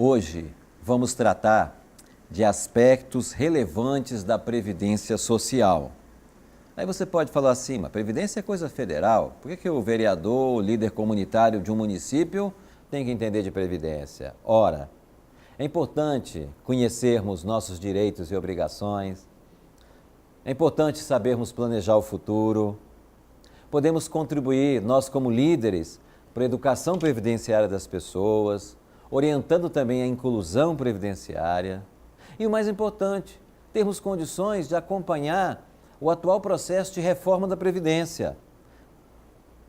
Hoje vamos tratar de aspectos relevantes da Previdência Social. Aí você pode falar assim, mas Previdência é coisa federal, por que o vereador, o líder comunitário de um município tem que entender de Previdência? Ora, é importante conhecermos nossos direitos e obrigações, é importante sabermos planejar o futuro, podemos contribuir, nós como líderes, para a educação previdenciária das pessoas, orientando também a inclusão previdenciária. E o mais importante, termos condições de acompanhar o atual processo de reforma da Previdência.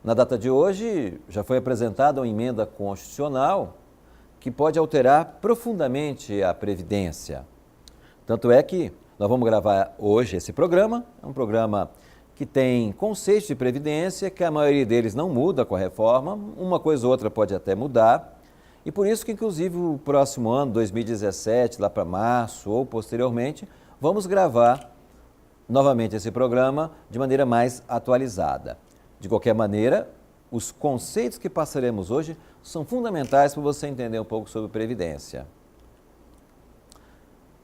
Na data de hoje, já foi apresentada uma emenda constitucional que pode alterar profundamente a Previdência. Tanto é que nós vamos gravar hoje esse programa, é um programa que tem conceitos de Previdência, que a maioria deles não muda com a reforma, uma coisa ou outra pode até mudar, e por isso que, inclusive, o próximo ano, 2017, lá para março ou posteriormente, vamos gravar novamente esse programa de maneira mais atualizada. De qualquer maneira, os conceitos que passaremos hoje são fundamentais para você entender um pouco sobre Previdência.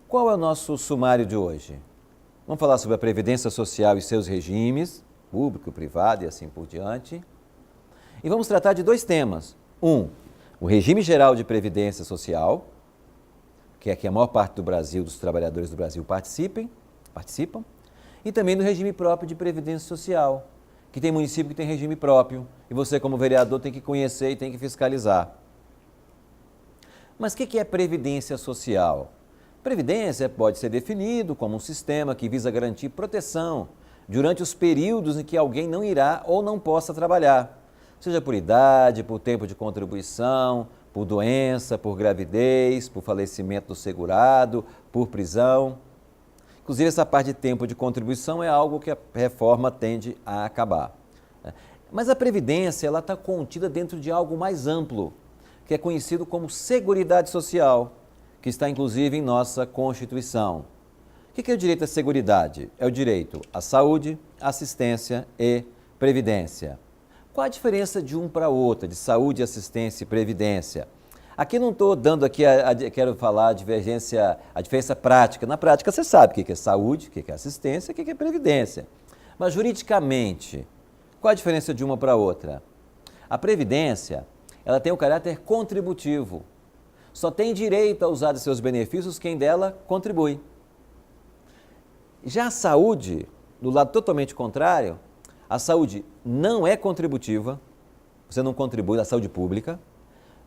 Qual é o nosso sumário de hoje? Vamos falar sobre a Previdência Social e seus regimes, público, privado e assim por diante. E vamos tratar de dois temas. O regime geral de Previdência Social, que é que a maior parte do Brasil, dos trabalhadores do Brasil participam, e também do regime próprio de Previdência Social, que tem município que tem regime próprio, e você como vereador tem que conhecer e tem que fiscalizar. Mas o que é Previdência Social? Previdência pode ser definido como um sistema que visa garantir proteção durante os períodos em que alguém não irá ou não possa trabalhar, seja por idade, por tempo de contribuição, por doença, por gravidez, por falecimento do segurado, por prisão. Inclusive, essa parte de tempo de contribuição é algo que a reforma tende a acabar. Mas a Previdência está contida dentro de algo mais amplo, que é conhecido como Seguridade Social, que está inclusive em nossa Constituição. O que é o direito à seguridade? É o direito à saúde, assistência e previdência. Qual a diferença de um para outro, de saúde, assistência e previdência? Aqui não estou dando aqui, quero falar a diferença prática. Na prática você sabe o que é saúde, o que é assistência, o que é previdência. Mas juridicamente, qual a diferença de uma para outra? A previdência, ela tem o caráter contributivo. Só tem direito a usar de seus benefícios quem dela contribui. Já a saúde, do lado totalmente contrário, a saúde não é contributiva, você não contribui na saúde pública,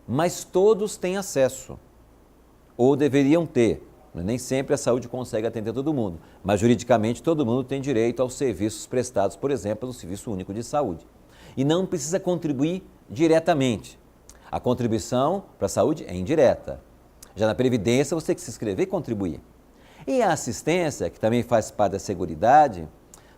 mas todos têm acesso, ou deveriam ter. Nem sempre a saúde consegue atender todo mundo, mas juridicamente todo mundo tem direito aos serviços prestados, por exemplo, no Serviço Único de Saúde. E não precisa contribuir diretamente. A contribuição para a saúde é indireta. Já na Previdência você tem que se inscrever e contribuir. E a assistência, que também faz parte da Seguridade,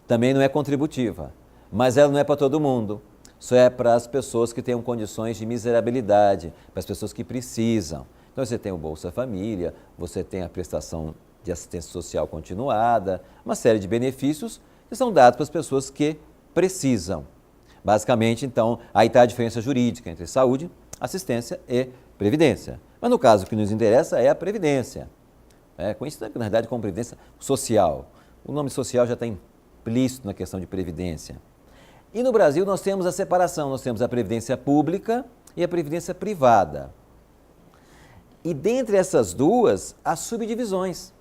também não é contributiva. Mas ela não é para todo mundo, só é para as pessoas que tenham condições de miserabilidade, para as pessoas que precisam. Então você tem o Bolsa Família, você tem a prestação de assistência social continuada, uma série de benefícios que são dados para as pessoas que precisam. Basicamente, então, aí está a diferença jurídica entre saúde, assistência e previdência. Mas no caso que nos interessa é a previdência, conhecida na verdade como previdência social. O nome social já está implícito na questão de previdência. E no Brasil nós temos a separação, nós temos a previdência pública e a previdência privada. E dentre essas duas, há subdivisões.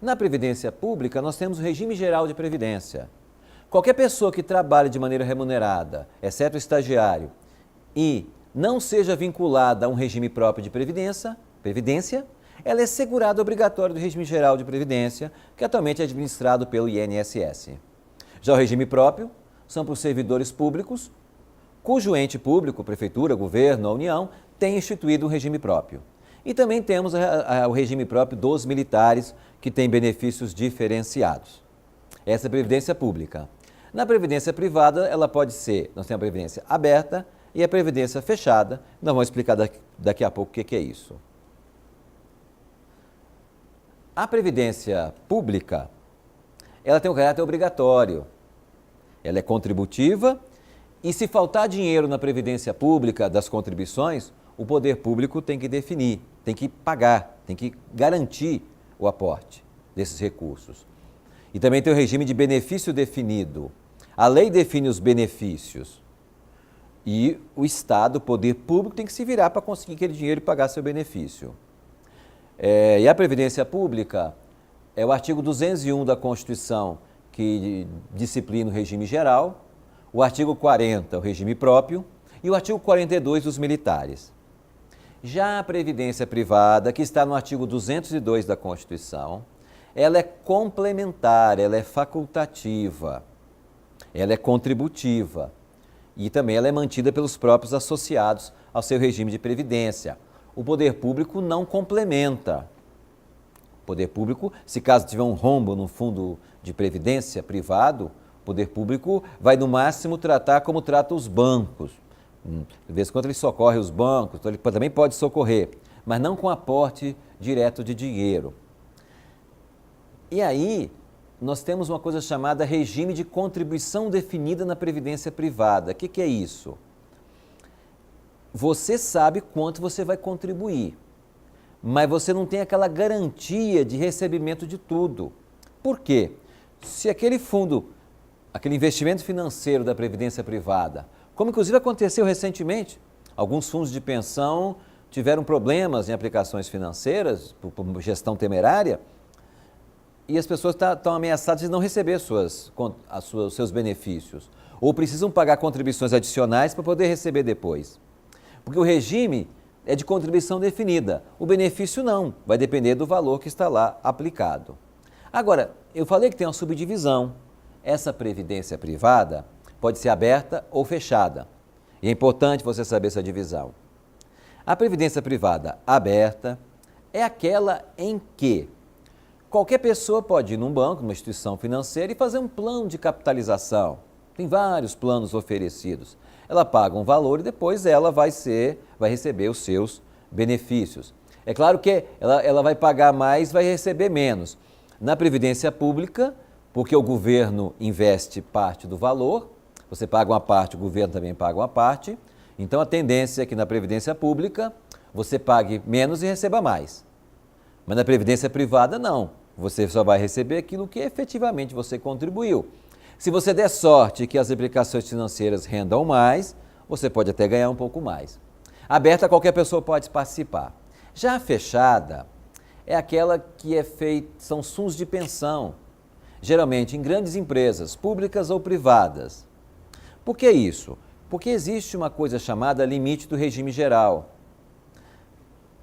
Na previdência pública nós temos o regime geral de previdência. Qualquer pessoa que trabalhe de maneira remunerada, exceto o estagiário, e não seja vinculada a um regime próprio de previdência, ela é segurada obrigatória do regime geral de previdência, que atualmente é administrado pelo INSS. Já o regime próprio são para os servidores públicos, cujo ente público, prefeitura, governo, a União, tem instituído um regime próprio. E também temos o regime próprio dos militares, que tem benefícios diferenciados. Essa é a previdência pública. Na previdência privada, ela pode ser, nós temos a previdência aberta e a previdência fechada. Nós vamos explicar daqui a pouco o que é isso. A previdência pública, ela tem um caráter obrigatório. Ela é contributiva e se faltar dinheiro na previdência pública das contribuições, o poder público tem que definir, tem que pagar, tem que garantir o aporte desses recursos. E também tem o regime de benefício definido. A lei define os benefícios e o Estado, o poder público, tem que se virar para conseguir aquele dinheiro e pagar seu benefício. E a Previdência Pública é o artigo 201 da Constituição que disciplina o regime geral, o artigo 40, o regime próprio, e o artigo 42 dos militares. Já a Previdência Privada, que está no artigo 202 da Constituição, ela é complementar, ela é facultativa, ela é contributiva e também ela é mantida pelos próprios associados ao seu regime de previdência. O poder público não complementa. O poder público, se caso tiver um rombo no fundo de previdência privado, o poder público vai no máximo tratar como trata os bancos. De vez em quando ele socorre os bancos, então ele também pode socorrer, mas não com aporte direto de dinheiro. E aí, nós temos uma coisa chamada regime de contribuição definida na previdência privada. O que é isso? Você sabe quanto você vai contribuir, mas você não tem aquela garantia de recebimento de tudo. Por quê? Se aquele fundo, aquele investimento financeiro da previdência privada, como inclusive aconteceu recentemente, alguns fundos de pensão tiveram problemas em aplicações financeiras, por gestão temerária, e as pessoas estão ameaçadas de não receber os seus benefícios, ou precisam pagar contribuições adicionais para poder receber depois. Porque o regime é de contribuição definida, o benefício não, vai depender do valor que está lá aplicado. Agora, eu falei que tem uma subdivisão, essa previdência privada pode ser aberta ou fechada, e é importante você saber essa divisão. A previdência privada aberta é aquela em que qualquer pessoa pode ir num banco, numa instituição financeira e fazer um plano de capitalização. Tem vários planos oferecidos. Ela paga um valor e depois ela vai receber os seus benefícios. É claro que ela vai pagar mais, vai receber menos. Na Previdência Pública, porque o governo investe parte do valor, você paga uma parte, o governo também paga uma parte. Então a tendência é que na Previdência Pública você pague menos e receba mais. Mas na Previdência Privada não, você só vai receber aquilo que efetivamente você contribuiu. Se você der sorte que as aplicações financeiras rendam mais, você pode até ganhar um pouco mais. Aberta, qualquer pessoa pode participar. Já a fechada é aquela que é feita, são fundos de pensão, geralmente em grandes empresas, públicas ou privadas. Por que isso? Porque existe uma coisa chamada limite do regime geral.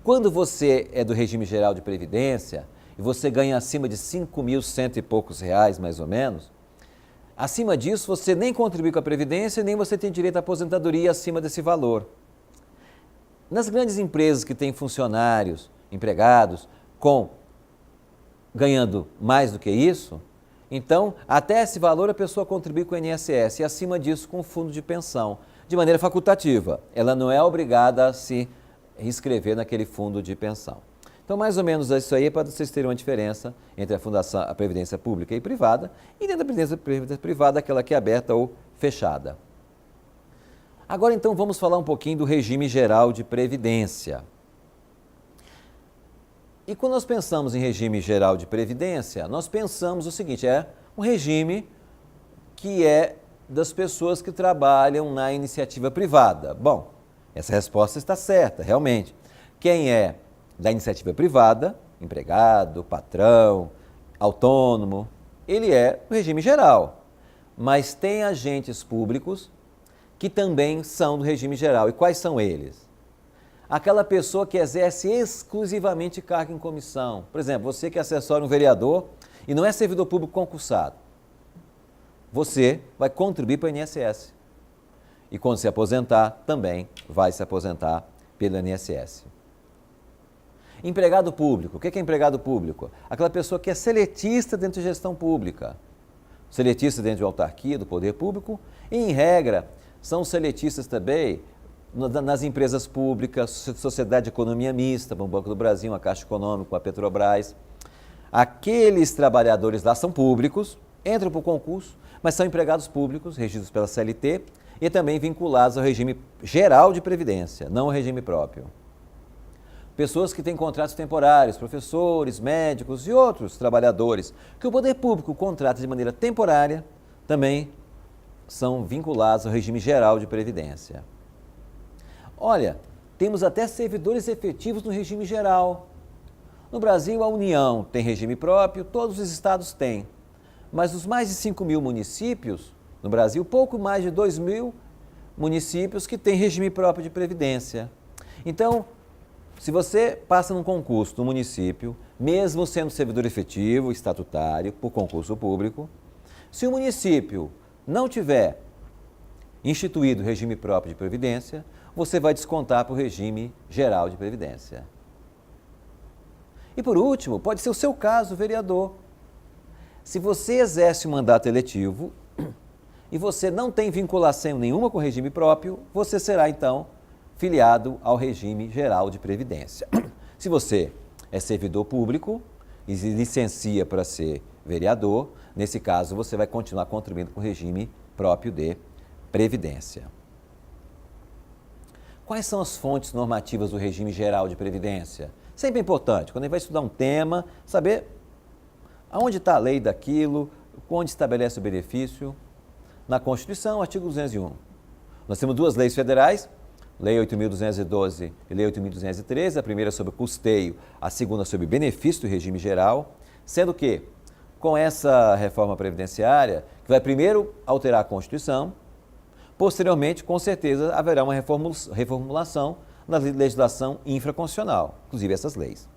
Quando você é do regime geral de previdência e você ganha acima de 5.100 e poucos reais, mais ou menos, acima disso você nem contribui com a previdência nem você tem direito à aposentadoria acima desse valor. Nas grandes empresas que têm funcionários, empregados, ganhando mais do que isso, então até esse valor a pessoa contribui com o INSS e acima disso com o fundo de pensão, de maneira facultativa. Ela não é obrigada a se inscrever naquele fundo de pensão. Então, mais ou menos isso aí é para vocês terem uma diferença entre a Previdência Pública e privada, e dentro da Previdência Privada, aquela que é aberta ou fechada. Agora, então, vamos falar um pouquinho do regime geral de previdência. E quando nós pensamos em regime geral de previdência, nós pensamos o seguinte, é um regime que é das pessoas que trabalham na iniciativa privada. Bom, essa resposta está certa, realmente. Quem é da iniciativa privada, empregado, patrão, autônomo, ele é o regime geral. Mas tem agentes públicos que também são do regime geral. E quais são eles? Aquela pessoa que exerce exclusivamente cargo em comissão. Por exemplo, você que assessora um vereador e não é servidor público concursado. Você vai contribuir para o INSS. E quando se aposentar, também vai se aposentar pelo INSS. Empregado público. O que é empregado público? Aquela pessoa que é seletista dentro de gestão pública. Seletista dentro de autarquia, do poder público. E, em regra, são seletistas também nas empresas públicas, Sociedade de Economia Mista, o Banco do Brasil, a Caixa Econômica, a Petrobras. Aqueles trabalhadores lá são públicos, entram para o concurso, mas são empregados públicos, regidos pela CLT, e também vinculados ao regime geral de previdência, não ao regime próprio. pessoas que têm contratos temporários, professores, médicos e outros trabalhadores, que o poder público contrata de maneira temporária, também são vinculados ao regime geral de previdência. Olha, temos até servidores efetivos no regime geral. No Brasil, a União tem regime próprio, todos os estados têm. Mas os mais de 5 mil municípios, no Brasil, pouco mais de 2 mil municípios que têm regime próprio de previdência. Então, se você passa num concurso no município, mesmo sendo servidor efetivo, estatutário, por concurso público, se o município não tiver instituído regime próprio de previdência, você vai descontar para o regime geral de previdência. E por último, pode ser o seu caso, vereador. Se você exerce um mandato eletivo e você não tem vinculação nenhuma com o regime próprio, você será então filiado ao regime geral de previdência. Se você é servidor público e se licencia para ser vereador, nesse caso você vai continuar contribuindo com o regime próprio de previdência. Quais são as fontes normativas do regime geral de previdência? Sempre é importante, quando a gente vai estudar um tema, saber aonde está a lei daquilo, onde estabelece o benefício. Na Constituição, artigo 201. Nós temos duas leis federais, Lei 8.212 e Lei 8.213, a primeira sobre custeio, a segunda sobre benefício do regime geral, sendo que, com essa reforma previdenciária, que vai primeiro alterar a Constituição, posteriormente, com certeza, haverá uma reformulação na legislação infraconstitucional, inclusive essas leis.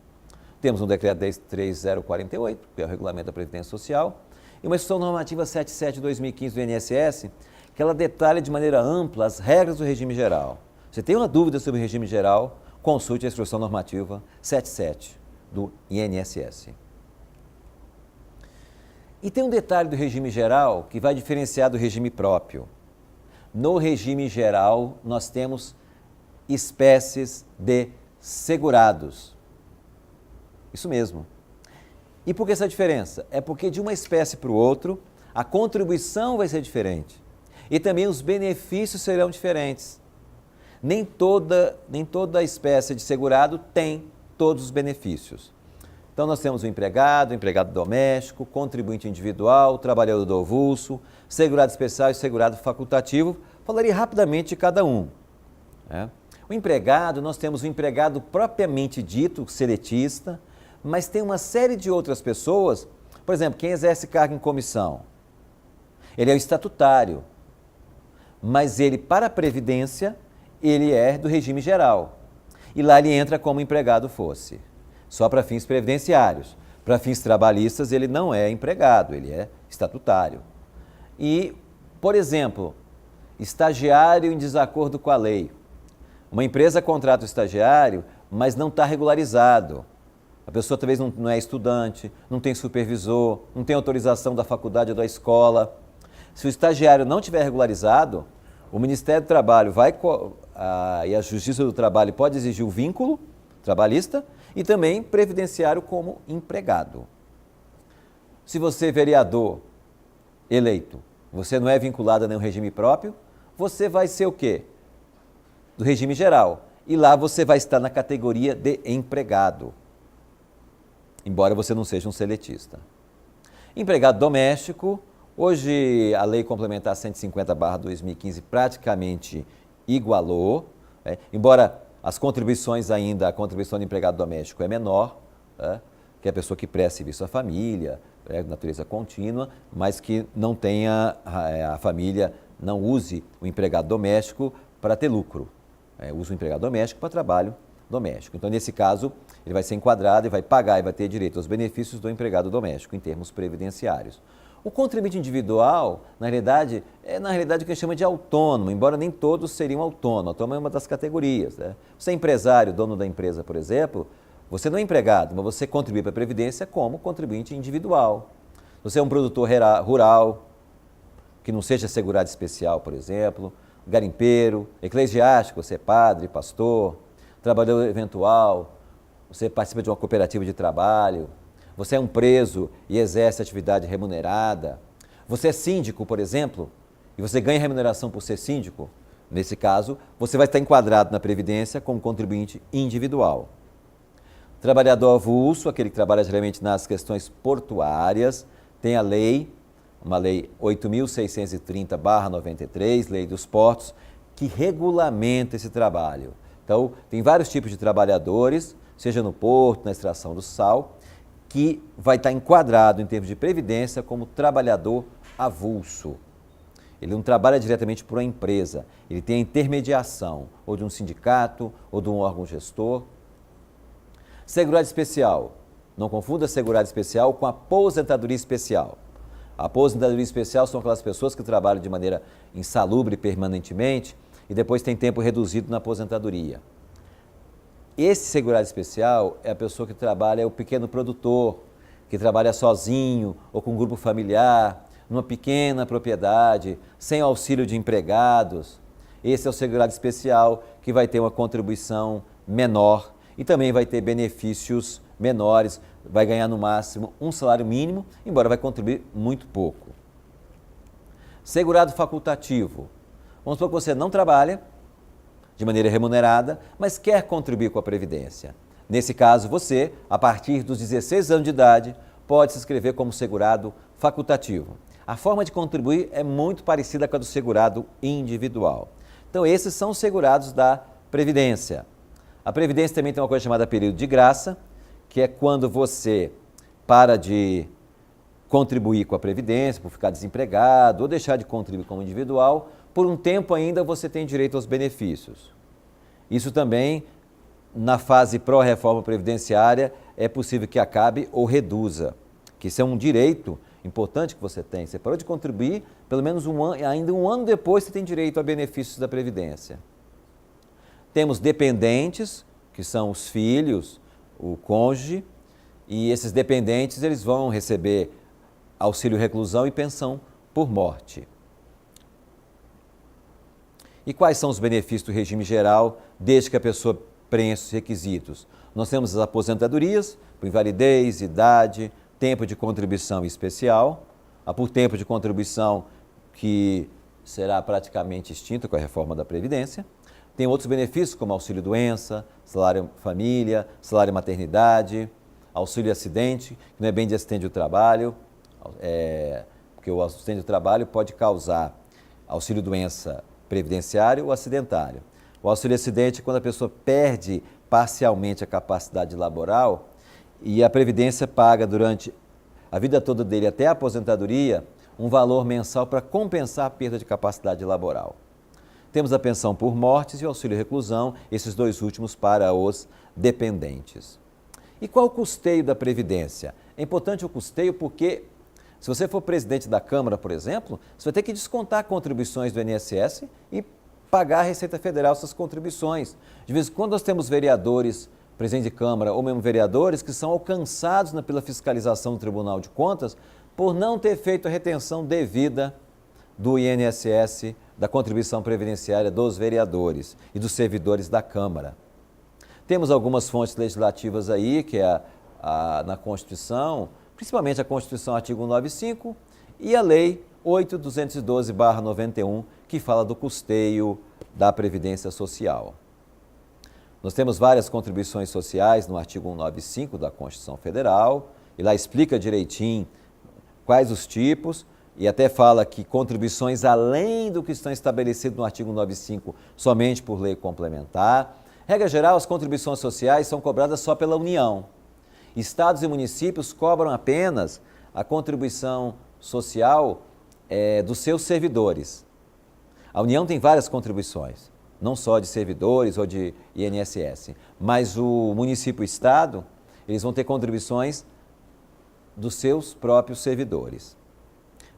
Temos um decreto 3048, que é o Regulamento da Previdência Social, e uma instrução normativa 77 de 2015 do INSS, que ela detalha de maneira ampla as regras do regime geral. Se tem uma dúvida sobre o regime geral, consulte a instrução normativa 77 do INSS. E tem um detalhe do regime geral que vai diferenciar do regime próprio. No regime geral, nós temos espécies de segurados. Isso mesmo. E por que essa diferença? É porque de uma espécie para o outro, a contribuição vai ser diferente. E também os benefícios serão diferentes. Nem toda espécie de segurado tem todos os benefícios. Então nós temos o empregado doméstico, contribuinte individual, trabalhador do avulso, segurado especial e segurado facultativo. Falaria rapidamente de cada um. O empregado, nós temos o empregado propriamente dito, seletista, mas tem uma série de outras pessoas, por exemplo, quem exerce cargo em comissão. Ele é o estatutário, mas ele, para a Previdência, ele é do regime geral. E lá ele entra como empregado fosse, só para fins previdenciários. Para fins trabalhistas, ele não é empregado, ele é estatutário. E, por exemplo, estagiário em desacordo com a lei. Uma empresa contrata o estagiário, mas não está regularizado. A pessoa talvez não é estudante, não tem supervisor, não tem autorização da faculdade ou da escola. Se o estagiário não tiver regularizado, o Ministério do Trabalho e a Justiça do Trabalho pode exigir o vínculo trabalhista e também previdenciário como empregado. Se você é vereador eleito, você não é vinculado a nenhum regime próprio, você vai ser o quê? Do regime geral. E lá você vai estar na categoria de empregado, embora você não seja um seletista. Empregado doméstico, hoje a Lei Complementar 150/2015 praticamente igualou, embora as contribuições ainda, a contribuição do empregado doméstico é menor, que é a pessoa que presta serviço à família, de natureza contínua, mas que não tenha, a família não use o empregado doméstico para ter lucro. Usa o empregado doméstico para trabalho doméstico. Então, nesse caso, ele vai ser enquadrado e vai pagar e vai ter direito aos benefícios do empregado doméstico em termos previdenciários. O contribuinte individual, na realidade, o que a gente chama de autônomo, embora nem todos seriam autônomos. Autônomo é uma das categorias. Você é empresário, dono da empresa, por exemplo, você não é empregado, mas você contribui para a Previdência como contribuinte individual. Você é um produtor rural, que não seja segurado especial, por exemplo, garimpeiro, eclesiástico, você é padre, pastor, trabalhador eventual, você participa de uma cooperativa de trabalho, você é um preso e exerce atividade remunerada, você é síndico, por exemplo, e você ganha remuneração por ser síndico, nesse caso, você vai estar enquadrado na Previdência como contribuinte individual. Trabalhador avulso, aquele que trabalha geralmente nas questões portuárias, tem a lei, uma lei 8.630/93, lei dos portos, que regulamenta esse trabalho. Então, tem vários tipos de trabalhadores, seja no porto, na extração do sal, que vai estar enquadrado em termos de previdência como trabalhador avulso. Ele não trabalha diretamente para uma empresa, ele tem a intermediação, ou de um sindicato, ou de um órgão gestor. Segurado especial, não confunda segurado especial com aposentadoria especial. A aposentadoria especial são aquelas pessoas que trabalham de maneira insalubre permanentemente e depois tem tempo reduzido na aposentadoria. Esse segurado especial é a pessoa que trabalha, é o pequeno produtor, que trabalha sozinho ou com um grupo familiar, numa pequena propriedade, sem auxílio de empregados. Esse é o segurado especial que vai ter uma contribuição menor e também vai ter benefícios menores, vai ganhar no máximo um salário mínimo, embora vai contribuir muito pouco. Segurado facultativo. Vamos supor que você não trabalha de maneira remunerada, mas quer contribuir com a Previdência. Nesse caso, você, a partir dos 16 anos de idade, pode se inscrever como segurado facultativo. A forma de contribuir é muito parecida com a do segurado individual. Então, esses são os segurados da Previdência. A Previdência também tem uma coisa chamada período de graça, que é quando você para de contribuir com a Previdência, por ficar desempregado ou deixar de contribuir como individual, por um tempo ainda você tem direito aos benefícios. Isso também, na fase pró-reforma previdenciária, é possível que acabe ou reduza, que isso é um direito importante que você tem. Você parou de contribuir, pelo menos ainda um ano depois você tem direito a benefícios da Previdência. Temos dependentes, que são os filhos, o cônjuge, e esses dependentes eles vão receber auxílio reclusão e pensão por morte. E quais são os benefícios do regime geral, desde que a pessoa preencha os requisitos? Nós temos as aposentadorias, por invalidez, idade, tempo de contribuição especial, por tempo de contribuição que será praticamente extinto com a reforma da Previdência. Tem outros benefícios como auxílio-doença, salário-família, salário-maternidade, auxílio-acidente, que não é bem de acidente do trabalho, porque o acidente do trabalho pode causar auxílio-doença previdenciário ou acidentário. O auxílio-acidente é quando a pessoa perde parcialmente a capacidade laboral e a Previdência paga durante a vida toda dele até a aposentadoria um valor mensal para compensar a perda de capacidade laboral. Temos a pensão por mortes e o auxílio-reclusão, esses dois últimos para os dependentes. E qual o custeio da Previdência? É importante o custeio porque, se você for presidente da Câmara, por exemplo, você vai ter que descontar contribuições do INSS e pagar à Receita Federal essas contribuições. De vez em quando nós temos vereadores, presidente de Câmara ou mesmo vereadores, que são alcançados pela fiscalização do Tribunal de Contas por não ter feito a retenção devida do INSS, da contribuição previdenciária dos vereadores e dos servidores da Câmara. Temos algumas fontes legislativas aí, que é na Constituição, principalmente a Constituição, artigo 195, e a Lei 8.212/91, que fala do custeio da Previdência Social. Nós temos várias contribuições sociais no artigo 195 da Constituição Federal, e lá explica direitinho quais os tipos, e até fala que contribuições além do que estão estabelecido no artigo 195, somente por lei complementar. Regra geral, as contribuições sociais são cobradas só pela União. Estados e municípios cobram apenas a contribuição social dos seus servidores. A União tem várias contribuições, não só de servidores ou de INSS, mas o município e o Estado, eles vão ter contribuições dos seus próprios servidores,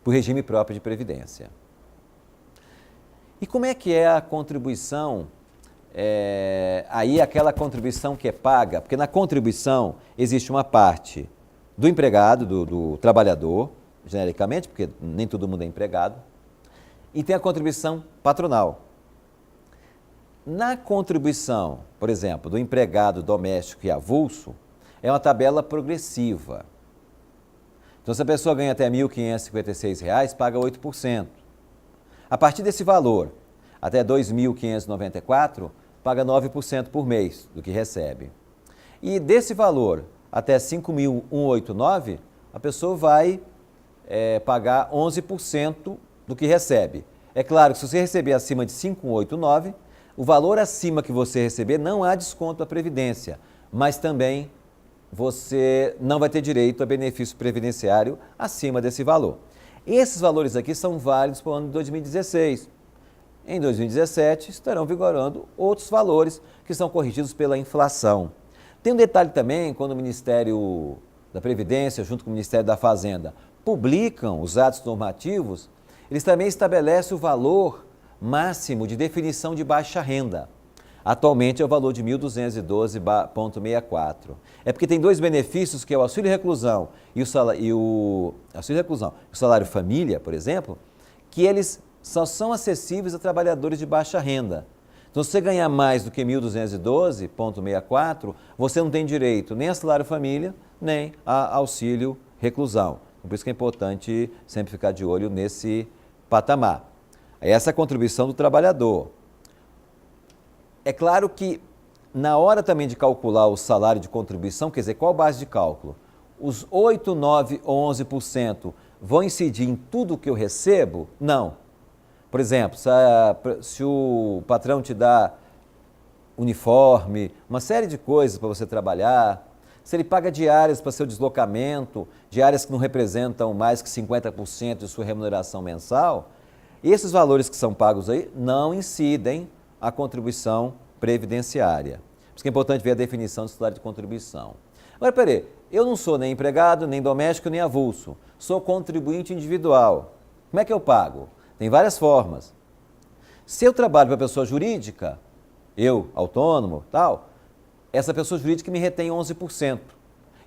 por regime próprio de previdência. E como é que é a contribuição? Aí aquela contribuição que é paga, porque na contribuição existe uma parte do empregado, do trabalhador, genericamente, porque nem todo mundo é empregado, e tem a contribuição patronal. Na contribuição, por exemplo, do empregado doméstico e avulso, é uma tabela progressiva. Então, se a pessoa ganha até R$ 1.556, paga 8%. A partir desse valor, até R$ 2.594, paga 9% por mês do que recebe. E desse valor até 5.189, a pessoa vai pagar 11% do que recebe. É claro que se você receber acima de 5.189, o valor acima que você receber não há desconto da Previdência, mas também você não vai ter direito a benefício previdenciário acima desse valor. Esses valores aqui são válidos para o ano de 2016. Em 2017 estarão vigorando outros valores que são corrigidos pela inflação. Tem um detalhe também, quando o Ministério da Previdência, junto com o Ministério da Fazenda, publicam os atos normativos, eles também estabelecem o valor máximo de definição de baixa renda. Atualmente é o valor de 1.212,64. É porque tem dois benefícios, que é o auxílio reclusão e o salário família, por exemplo, que eles só são acessíveis a trabalhadores de baixa renda. Então, se você ganhar mais do que 1.212,64, você não tem direito nem a salário família, nem a auxílio reclusão. Por isso que é importante sempre ficar de olho nesse patamar. Essa é a contribuição do trabalhador. É claro que na hora também de calcular o salário de contribuição, quer dizer, qual a base de cálculo? Os 8, 9 ou 11% vão incidir em tudo que eu recebo? Não. Por exemplo, se o patrão te dá uniforme, uma série de coisas para você trabalhar, se ele paga diárias para seu deslocamento, diárias que não representam mais que 50% de sua remuneração mensal, esses valores que são pagos aí não incidem a contribuição previdenciária. Por isso que é importante ver a definição do salário de contribuição. Agora, peraí, eu não sou nem empregado, nem doméstico, nem avulso. Sou contribuinte individual. Como é que eu pago? Tem várias formas. Se eu trabalho para pessoa jurídica, eu, autônomo, tal, essa pessoa jurídica me retém 11%.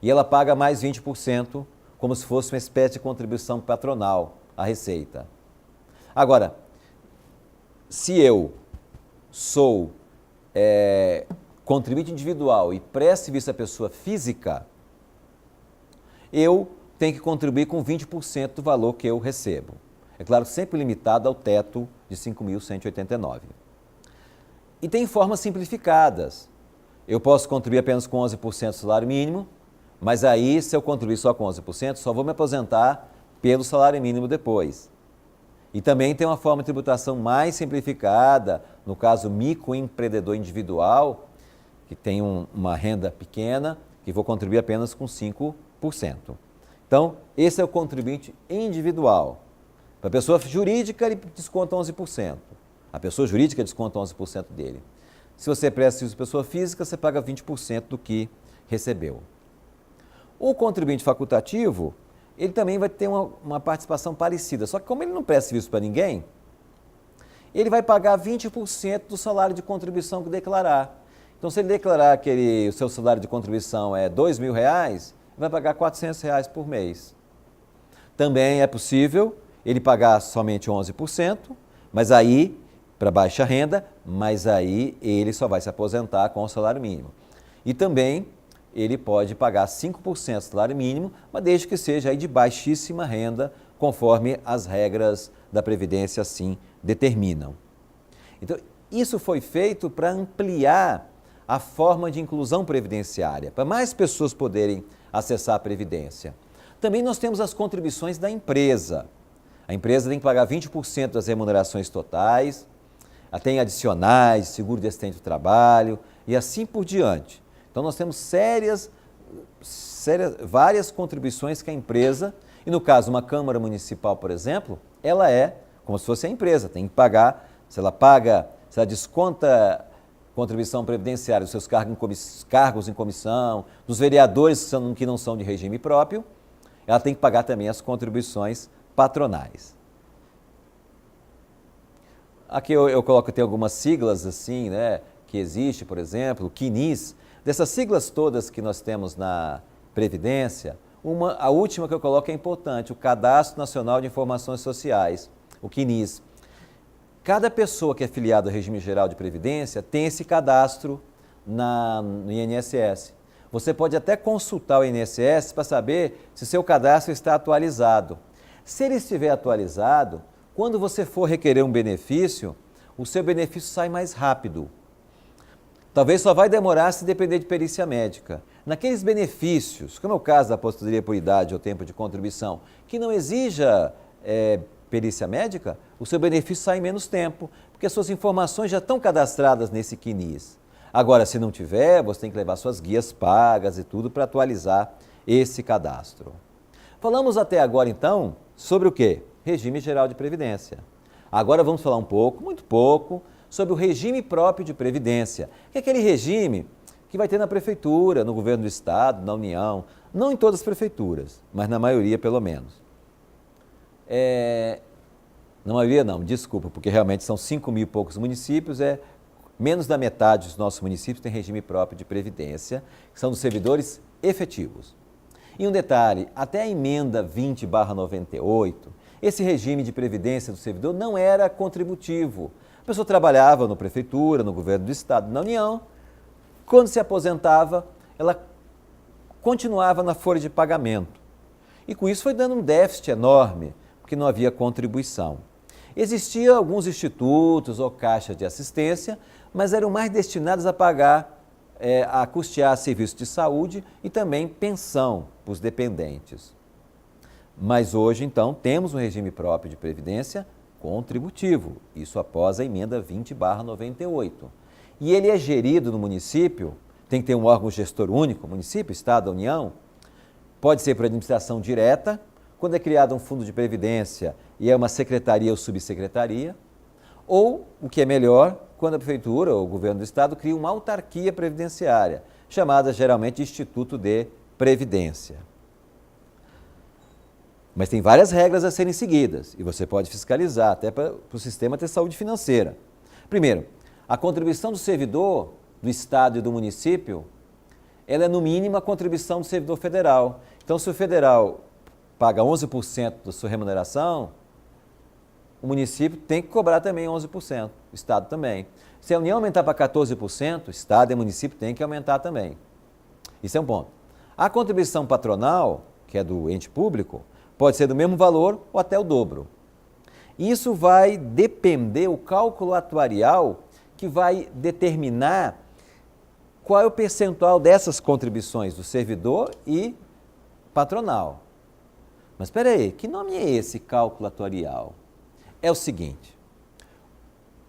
E ela paga mais 20%, como se fosse uma espécie de contribuição patronal à Receita. Agora, se eu sou contribuinte individual e presto serviço à pessoa física, eu tenho que contribuir com 20% do valor que eu recebo. É claro, sempre limitado ao teto de 5.189. E tem formas simplificadas. Eu posso contribuir apenas com 11% do salário mínimo, mas aí, se eu contribuir só com 11%, só vou me aposentar pelo salário mínimo depois. E também tem uma forma de tributação mais simplificada, no caso microempreendedor individual, que tem uma renda pequena, que vou contribuir apenas com 5%. Então, esse é o contribuinte individual. Para a pessoa jurídica, ele desconta 11%. A pessoa jurídica desconta 11% dele. Se você presta serviço à pessoa física, você paga 20% do que recebeu. O contribuinte facultativo, ele também vai ter uma participação parecida, só que como ele não presta serviço para ninguém, ele vai pagar 20% do salário de contribuição que declarar. Então, se ele declarar que o seu salário de contribuição é R$2.000, vai pagar R$400 por mês. Também é possível ele pagar somente 11%, mas aí, para baixa renda, mas aí ele só vai se aposentar com o salário mínimo. E também ele pode pagar 5% do salário mínimo, mas desde que seja aí de baixíssima renda, conforme as regras da Previdência assim determinam. Então, isso foi feito para ampliar a forma de inclusão previdenciária, para mais pessoas poderem acessar a Previdência. Também nós temos as contribuições da empresa. A empresa tem que pagar 20% das remunerações totais, tem adicionais, seguro de acidente do trabalho e assim por diante. Então, nós temos várias contribuições que a empresa, e no caso uma Câmara Municipal, por exemplo, ela é como se fosse a empresa, tem que pagar, se ela desconta contribuição previdenciária dos seus cargos em comissão, dos vereadores que não são de regime próprio, ela tem que pagar também as contribuições patronais. Aqui eu coloco, tem algumas siglas assim, né, que existe, por exemplo, o CNIS. Dessas siglas todas que nós temos na Previdência, a última que eu coloco é importante, o Cadastro Nacional de Informações Sociais, o CNIS. Cada pessoa que é filiada ao regime geral de Previdência tem esse cadastro no INSS. Você pode até consultar o INSS para saber se seu cadastro está atualizado. Se ele estiver atualizado, quando você for requerer um benefício, o seu benefício sai mais rápido. Talvez só vai demorar se depender de perícia médica. Naqueles benefícios, como é o caso da aposentadoria por idade ou tempo de contribuição, que não exija perícia médica, o seu benefício sai em menos tempo, porque as suas informações já estão cadastradas nesse CNIS. Agora, se não tiver, você tem que levar suas guias pagas e tudo para atualizar esse cadastro. Falamos até agora, então, sobre o quê? Regime Geral de Previdência. Agora vamos falar um pouco, muito pouco, sobre o regime próprio de previdência, que é aquele regime que vai ter na prefeitura, no governo do estado, na União, não em todas as prefeituras, mas na maioria pelo menos. Na maioria não, desculpa, porque realmente são 5.000 e poucos municípios, menos da metade dos nossos municípios tem regime próprio de previdência, que são dos servidores efetivos. E um detalhe, até a emenda 20/98, esse regime de previdência do servidor não era contributivo. A pessoa trabalhava na prefeitura, no governo do estado, na União. Quando se aposentava, ela continuava na folha de pagamento. E com isso foi dando um déficit enorme, porque não havia contribuição. Existiam alguns institutos ou caixas de assistência, mas eram mais destinados a pagar, a custear serviços de saúde e também pensão para os dependentes. Mas hoje, então, temos um regime próprio de previdência contributivo, isso após a emenda 20/98. E ele é gerido no município, tem que ter um órgão gestor único, município, estado, União, pode ser por administração direta, quando é criado um fundo de previdência e é uma secretaria ou subsecretaria, ou, o que é melhor, quando a prefeitura ou o governo do estado cria uma autarquia previdenciária, chamada geralmente de Instituto de Previdência. Mas tem várias regras a serem seguidas e você pode fiscalizar até para o sistema ter saúde financeira. Primeiro, a contribuição do servidor do estado e do município, ela é no mínimo a contribuição do servidor federal. Então, se o federal paga 11% da sua remuneração, o município tem que cobrar também 11%, o estado também. Se a União aumentar para 14%, o estado e o município têm que aumentar também. Isso é um ponto. A contribuição patronal, que é do ente público, pode ser do mesmo valor ou até o dobro. Isso vai depender, o cálculo atuarial, que vai determinar qual é o percentual dessas contribuições do servidor e patronal. Mas espera aí, que nome é esse cálculo atuarial? É o seguinte,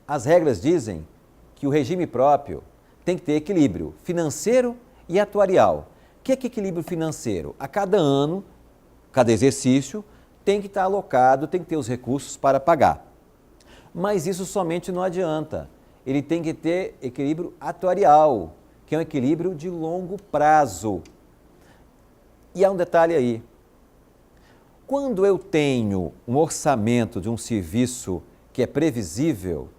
as regras dizem que o regime próprio tem que ter equilíbrio financeiro e atuarial. O que é equilíbrio financeiro? A cada ano, cada exercício, tem que estar alocado, tem que ter os recursos para pagar. Mas isso somente não adianta. Ele tem que ter equilíbrio atuarial, que é um equilíbrio de longo prazo. E há um detalhe aí. Quando eu tenho um orçamento de um serviço que é previsível,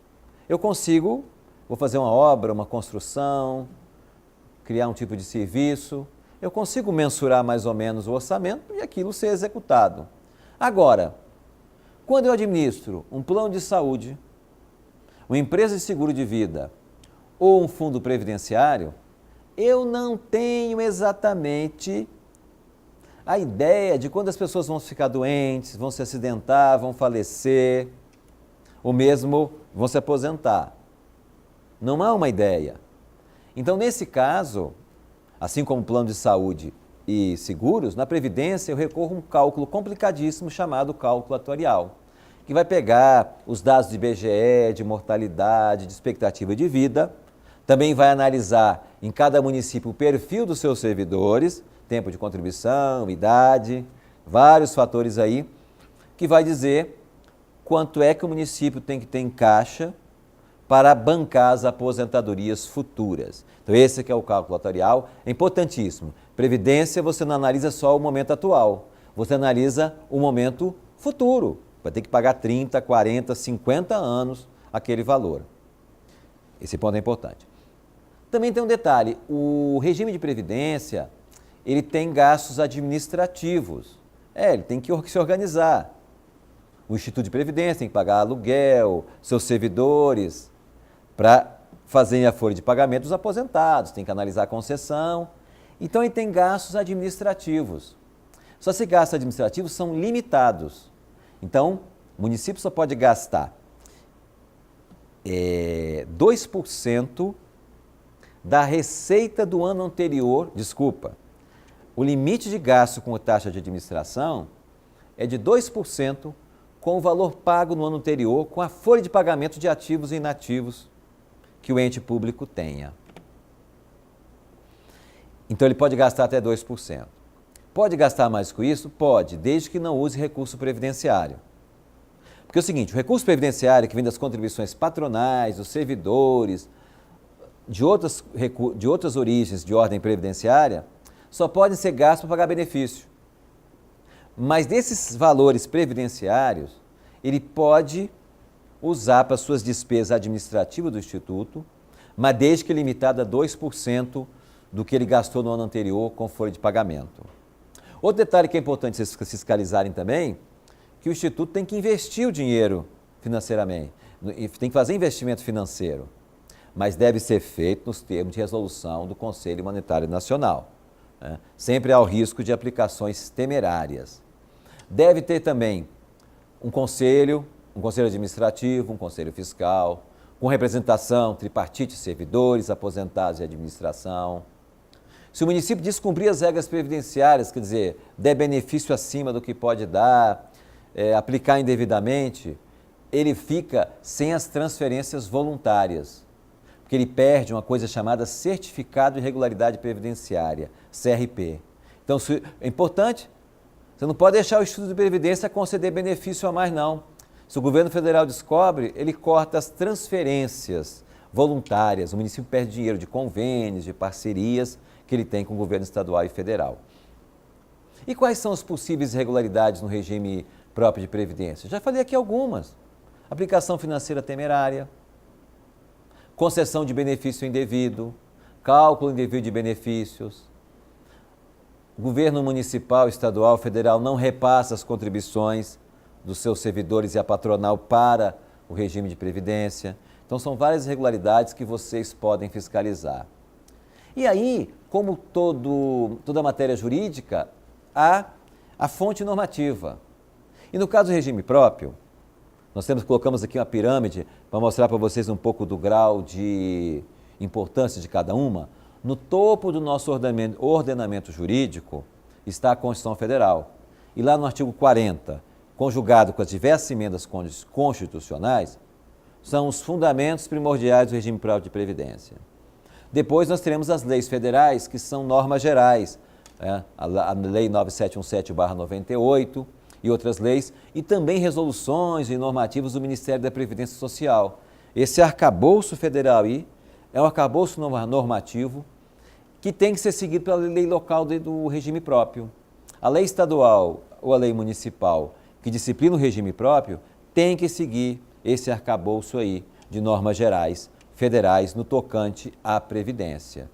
eu consigo, vou fazer uma obra, uma construção, criar um tipo de serviço, eu consigo mensurar mais ou menos o orçamento e aquilo ser executado. Agora, quando eu administro um plano de saúde, uma empresa de seguro de vida ou um fundo previdenciário, eu não tenho exatamente a ideia de quando as pessoas vão ficar doentes, vão se acidentar, vão falecer, ou mesmo vão se aposentar. Não há uma ideia. Então, nesse caso, assim como plano de saúde e seguros, na Previdência eu recorro a um cálculo complicadíssimo chamado cálculo atuarial, que vai pegar os dados de IBGE, de mortalidade, de expectativa de vida, também vai analisar em cada município o perfil dos seus servidores, tempo de contribuição, idade, vários fatores aí, que vai dizer quanto é que o município tem que ter em caixa para bancar as aposentadorias futuras. Então esse que é o cálculo atuarial, é importantíssimo. Previdência você não analisa só o momento atual, você analisa o momento futuro. Vai ter que pagar 30, 40, 50 anos aquele valor. Esse ponto é importante. Também tem um detalhe, o regime de previdência, ele tem gastos administrativos. Ele tem que se organizar. O Instituto de Previdência tem que pagar aluguel, seus servidores, para fazerem a folha de pagamento dos aposentados, tem que analisar a concessão. Então, ele tem gastos administrativos. Só que esses gastos administrativos são limitados. Então, o município só pode gastar 2% da receita do ano anterior, o limite de gasto com taxa de administração é de 2% com o valor pago no ano anterior com a folha de pagamento de ativos e inativos que o ente público tenha. Então ele pode gastar até 2%. Pode gastar mais com isso? Pode, desde que não use recurso previdenciário. Porque é o seguinte, o recurso previdenciário que vem das contribuições patronais, dos servidores, de outras origens de ordem previdenciária, só podem ser gastos para pagar benefício. Mas desses valores previdenciários, ele pode usar para suas despesas administrativas do Instituto, mas desde que limitado a 2% do que ele gastou no ano anterior com folha de pagamento. Outro detalhe que é importante vocês fiscalizarem também, que o Instituto tem que investir o dinheiro financeiramente, tem que fazer investimento financeiro, mas deve ser feito nos termos de resolução do Conselho Monetário Nacional, né? Sempre há o risco de aplicações temerárias. Deve ter também um conselho administrativo, um conselho fiscal, com representação tripartite, servidores, aposentados e administração. Se o município descumprir as regras previdenciárias, quer dizer, der benefício acima do que pode dar, aplicar indevidamente, ele fica sem as transferências voluntárias, porque ele perde uma coisa chamada Certificado de Regularidade Previdenciária, CRP. Então, é importante, você não pode deixar o Instituto de Previdência conceder benefício a mais, não. Se o governo federal descobre, ele corta as transferências voluntárias, o município perde dinheiro de convênios, de parcerias que ele tem com o governo estadual e federal. E quais são as possíveis irregularidades no regime próprio de previdência? Já falei aqui algumas. Aplicação financeira temerária, concessão de benefício indevido, cálculo indevido de benefícios. O governo municipal, estadual, federal não repassa as contribuições dos seus servidores e a patronal para o regime de previdência. Então, são várias irregularidades que vocês podem fiscalizar. E aí, como toda matéria jurídica, há a fonte normativa. E no caso do regime próprio, colocamos aqui uma pirâmide para mostrar para vocês um pouco do grau de importância de cada uma. No topo do nosso ordenamento jurídico está a Constituição Federal. E lá no artigo 40, conjugado com as diversas emendas constitucionais, são os fundamentos primordiais do regime próprio de previdência. Depois nós teremos as leis federais, que são normas gerais, a Lei 9717/98 e outras leis, e também resoluções e normativas do Ministério da Previdência Social. Esse arcabouço federal aí é um arcabouço normativo que tem que ser seguido pela lei local do regime próprio. A lei estadual ou a lei municipal que disciplina o regime próprio tem que seguir esse arcabouço aí de normas gerais federais no tocante à Previdência.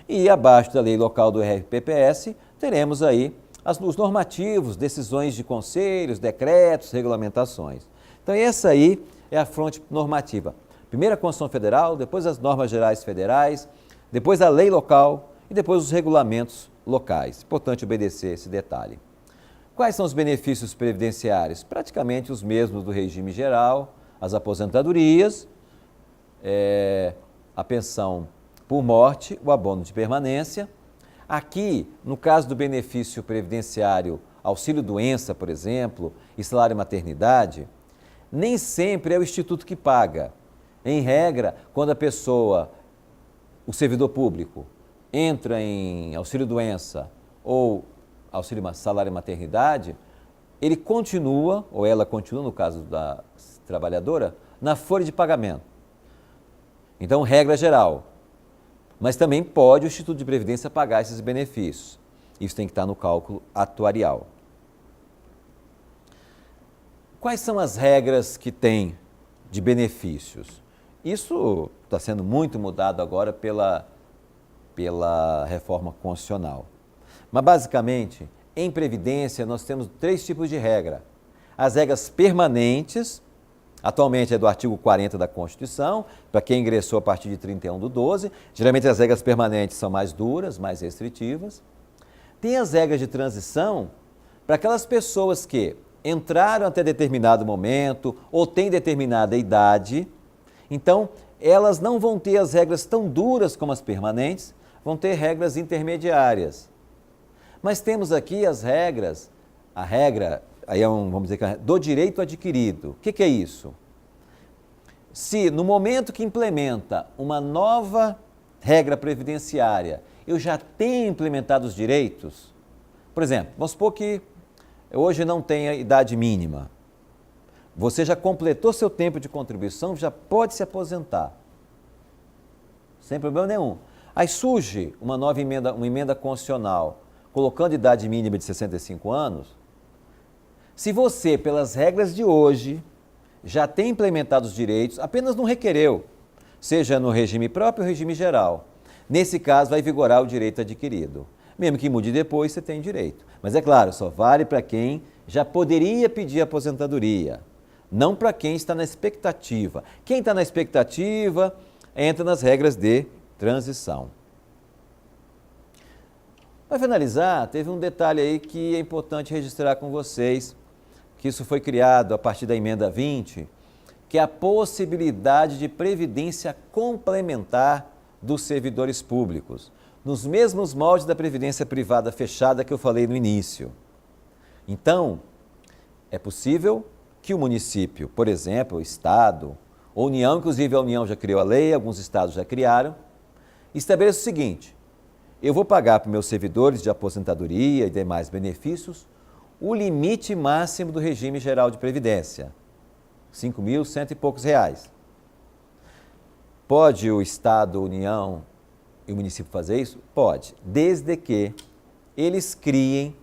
E abaixo da lei local do RPPS, teremos aí os normativos, decisões de conselhos, decretos, regulamentações. Então essa aí é a fronte normativa. Primeiro a Constituição Federal, depois as normas gerais federais, depois a lei local e depois os regulamentos locais. Importante obedecer esse detalhe. Quais são os benefícios previdenciários? Praticamente os mesmos do regime geral, as aposentadorias, a pensão por morte, o abono de permanência. Aqui, no caso do benefício previdenciário, auxílio-doença, por exemplo, e salário-maternidade, nem sempre é o Instituto que paga. Em regra, quando a pessoa, o servidor público, entra em auxílio-doença ou salário-maternidade, ele continua, ou ela continua, no caso da trabalhadora, na folha de pagamento. Então, regra geral. Mas também pode o Instituto de Previdência pagar esses benefícios. Isso tem que estar no cálculo atuarial. Quais são as regras que tem de benefícios? Isso está sendo muito mudado agora pela reforma constitucional. Mas, basicamente, em Previdência, nós temos 3 tipos de regra. As regras permanentes, atualmente é do artigo 40 da Constituição, para quem ingressou a partir de 31/12. Geralmente as regras permanentes são mais duras, mais restritivas. Tem as regras de transição para aquelas pessoas que entraram até determinado momento ou têm determinada idade. Então, elas não vão ter as regras tão duras como as permanentes, vão ter regras intermediárias. Mas temos aqui as regras, a regra, aí vamos dizer, do direito adquirido. O que é isso? Se no momento que implementa uma nova regra previdenciária, eu já tenho implementado os direitos, por exemplo, vamos supor que hoje não tenha idade mínima. Você já completou seu tempo de contribuição, já pode se aposentar. Sem problema nenhum. Aí surge uma nova emenda, uma emenda constitucional, colocando idade mínima de 65 anos. Se você, pelas regras de hoje, já tem implementado os direitos, apenas não requereu, seja no regime próprio ou regime geral. Nesse caso, vai vigorar o direito adquirido. Mesmo que mude depois, você tem direito. Mas é claro, só vale para quem já poderia pedir aposentadoria, não para quem está na expectativa. Quem está na expectativa entra nas regras de transição. Para finalizar, teve um detalhe aí que é importante registrar com vocês, que isso foi criado a partir da emenda 20, que é a possibilidade de previdência complementar dos servidores públicos, nos mesmos moldes da previdência privada fechada que eu falei no início. Então, é possível que o município, por exemplo, o Estado, ou União, inclusive a União já criou a lei, alguns estados já criaram, estabeleça o seguinte: eu vou pagar para meus servidores de aposentadoria e demais benefícios o limite máximo do regime geral de previdência, R$ 5.100 e poucos reais. Pode o Estado, a União e o município fazer isso? Pode, desde que eles criem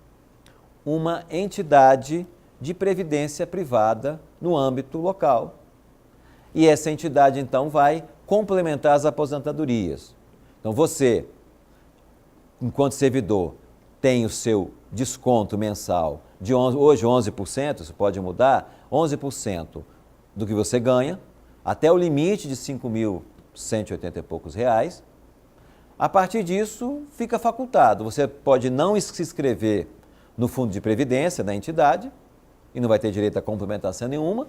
uma entidade de previdência privada no âmbito local. E essa entidade, então, vai complementar as aposentadorias. Então, você, enquanto servidor, tem o seu desconto mensal de hoje 11%, isso pode mudar, 11% do que você ganha, até o limite de R$ 5.180 e poucos reais. A partir disso, fica facultado. Você pode não se inscrever no fundo de previdência da entidade e não vai ter direito a complementação nenhuma,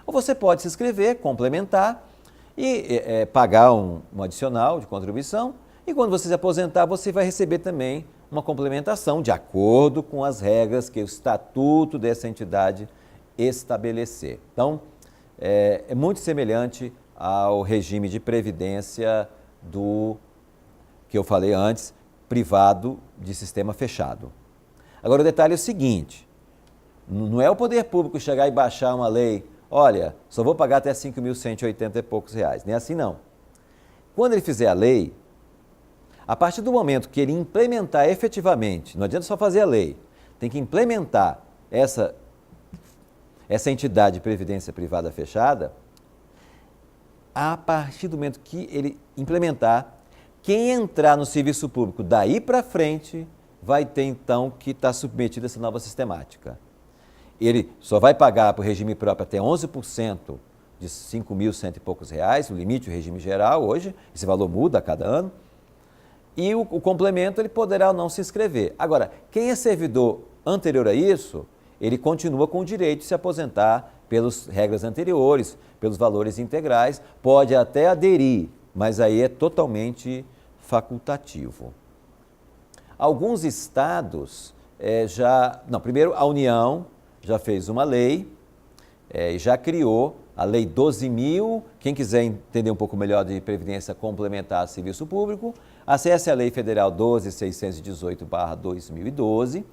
ou você pode se inscrever, complementar e pagar um adicional de contribuição, e quando você se aposentar, você vai receber também uma complementação de acordo com as regras que o estatuto dessa entidade estabelecer. Então, é muito semelhante ao regime de previdência do que eu falei antes, privado de sistema fechado. Agora, o detalhe é o seguinte: não é o poder público chegar e baixar uma lei, olha, só vou pagar até R$ 5.180 e poucos reais. Nem assim não. Quando ele fizer a lei, a partir do momento que ele implementar efetivamente, não adianta só fazer a lei, tem que implementar essa entidade de previdência privada fechada, a partir do momento que ele implementar, quem entrar no serviço público daí para frente vai ter então que estar submetido a essa nova sistemática. Ele só vai pagar para o regime próprio até 11% de R$ 5.100 e poucos reais, o limite do regime geral hoje, esse valor muda a cada ano, e o complemento ele poderá ou não se inscrever. Agora, quem é servidor anterior a isso, ele continua com o direito de se aposentar pelas regras anteriores, pelos valores integrais, pode até aderir, mas aí é totalmente facultativo. Alguns estados primeiro a União já fez uma lei, já criou a Lei 12.000, quem quiser entender um pouco melhor de Previdência Complementar de Serviço Público, acesse a Lei Federal 12.618/2012,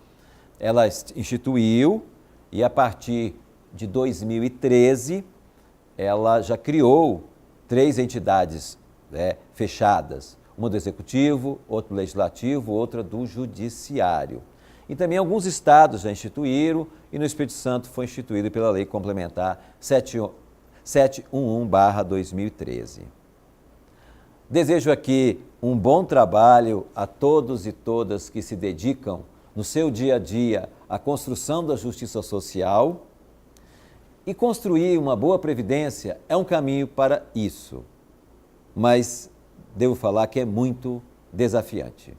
ela instituiu e a partir de 2013 ela já criou 3 entidades fechadas, uma do Executivo, outra do Legislativo, outra do Judiciário. E também alguns estados já instituíram, e no Espírito Santo foi instituído pela Lei Complementar 711/2013. Desejo aqui um bom trabalho a todos e todas que se dedicam no seu dia a dia à construção da justiça social, e construir uma boa previdência é um caminho para isso, mas devo falar que é muito desafiante.